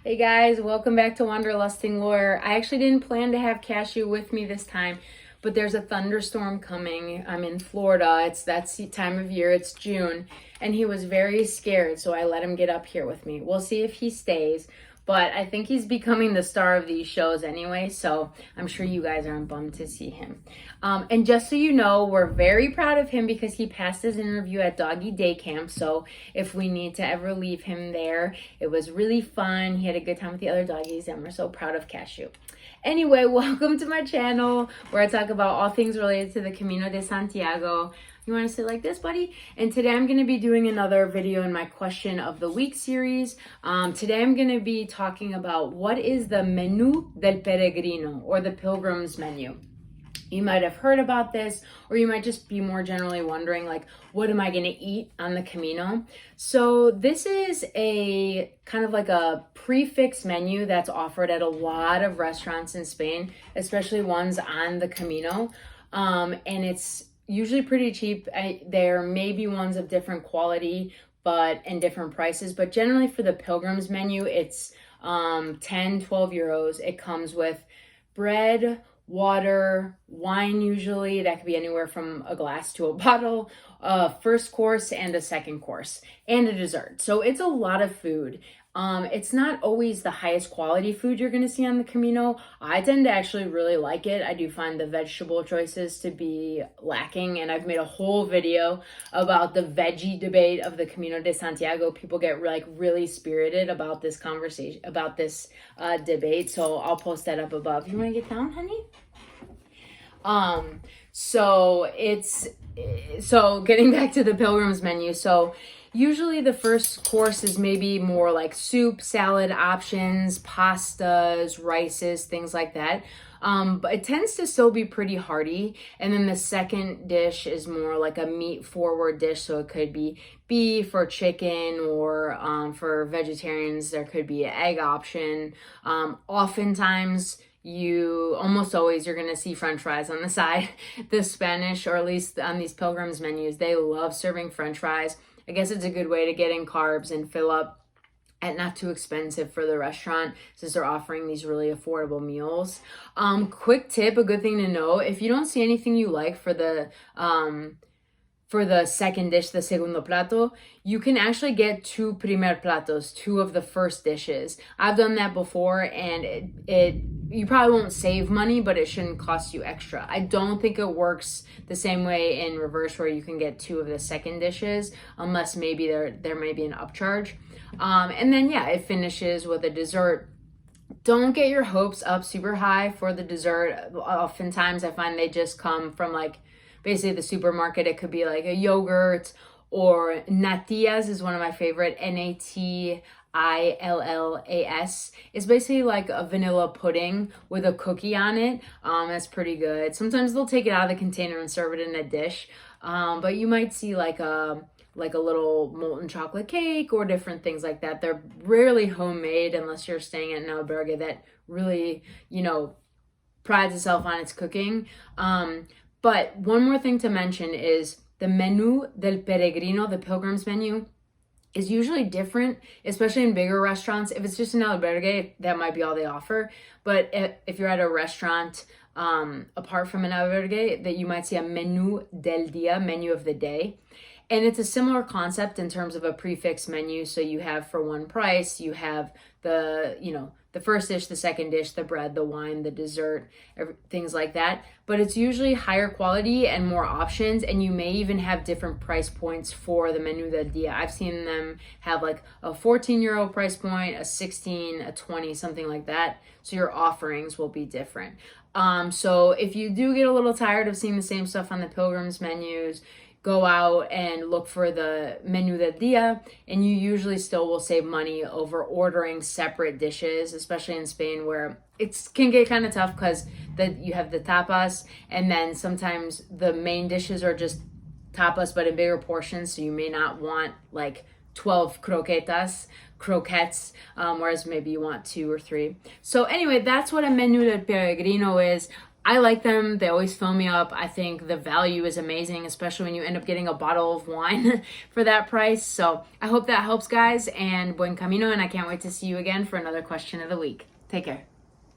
Hey guys, welcome back to Wanderlusting Lawyer. I actually didn't plan to have Cashew with me this time, but there's a thunderstorm coming. I'm in Florida. It's that time of year. It's June, and he was very scared, so I let him get up here with me. We'll see if he stays, but I think he's becoming the star of these shows anyway, so I'm sure you guys aren't bummed to see him. And just so you know, we're very proud of him because he passed his interview at Doggy Day Camp, so if we need to ever leave him there, it was really fun. He had a good time with the other doggies, and we're so proud of Cashew. Anyway, welcome to my channel where I talk about all things related to the Camino de Santiago. You want to sit like this, buddy? And today I'm going to be doing another video in my question of the week series. Today I'm going to be talking about what is the Menú del Peregrino, or the Pilgrim's menu. You might have heard about this, or you might just be more generally wondering, like, what am I going to eat on the Camino? So this is a kind of like a prefix menu that's offered at a lot of restaurants in Spain, especially ones on the Camino. And it's usually pretty cheap. There may be ones of different quality, and different prices, but generally for the Pilgrim's menu, it's 10, 12 euros. It comes with bread, water, wine, usually that could be anywhere from a glass to a bottle, a first course and a second course, and a dessert. So it's a lot of food. It's not always the highest quality food you're going to see on the Camino. I tend to actually really like it. I do find the vegetable choices to be lacking, and I've made a whole video about the veggie debate of the Camino de Santiago. People get really spirited about this conversation, about this debate. So I'll post that up above. You want to get down, honey? So getting back to the Pilgrim's menu. So usually the first course is maybe more like soup, salad options, pastas, rices, things like that. But it tends to still be pretty hearty. And then the second dish is more like a meat forward dish. So it could be beef or chicken, or for vegetarians, there could be an egg option. Oftentimes, almost always you're gonna see French fries on the side. The Spanish, or at least on these Pilgrims menus, they love serving French fries. I guess it's a good way to get in carbs and fill up at not too expensive for the restaurant, since they're offering these really affordable meals. Quick tip, a good thing to know: if you don't see anything you like for the second dish, the segundo plato, you can actually get two primer platos, two of the first dishes. I've done that before, and you probably won't save money, but it shouldn't cost you extra. I don't think it works the same way in reverse, where you can get two of the second dishes, unless maybe there may be an upcharge. And then, yeah, it finishes with a dessert. Don't get your hopes up super high for the dessert. Oftentimes I find they just come from basically the supermarket. It could be like a yogurt, or natillas is one of my favorite, Natillas. It's basically like a vanilla pudding with a cookie on it. That's pretty good. Sometimes they'll take it out of the container and serve it in a dish. But you might see like a little molten chocolate cake or different things like that. They're rarely homemade unless you're staying at an albergue that really, prides itself on its cooking. But one more thing to mention is the Menú del Peregrino, the Pilgrim's menu, is usually different, especially in bigger restaurants. If it's just an albergue, that might be all they offer. But if you're at a restaurant, apart from an albergue, that you might see a Menú del Día, menu of the day. And it's a similar concept in terms of a prefix menu. So you have, for one price, you have the first dish, the second dish, the bread, the wine, the dessert, things like that. But it's usually higher quality and more options, and you may even have different price points for the Menú del Día. I've seen them have like a 14 euro price point, a 16, a 20, something like that. So your offerings will be different. So if you do get a little tired of seeing the same stuff on the Pilgrim's menus, go out and look for the Menú del Día, and you usually still will save money over ordering separate dishes, especially in Spain, where it can get kind of tough because you have the tapas, and then sometimes the main dishes are just tapas but in bigger portions, so you may not want like 12 croquettes, whereas maybe you want 2 or 3. So anyway, that's what a Menú del Peregrino is. I like them. They always fill me up. I think the value is amazing, especially when you end up getting a bottle of wine for that price. So I hope that helps, guys. And buen camino, and I can't wait to see you again for another question of the week. Take care.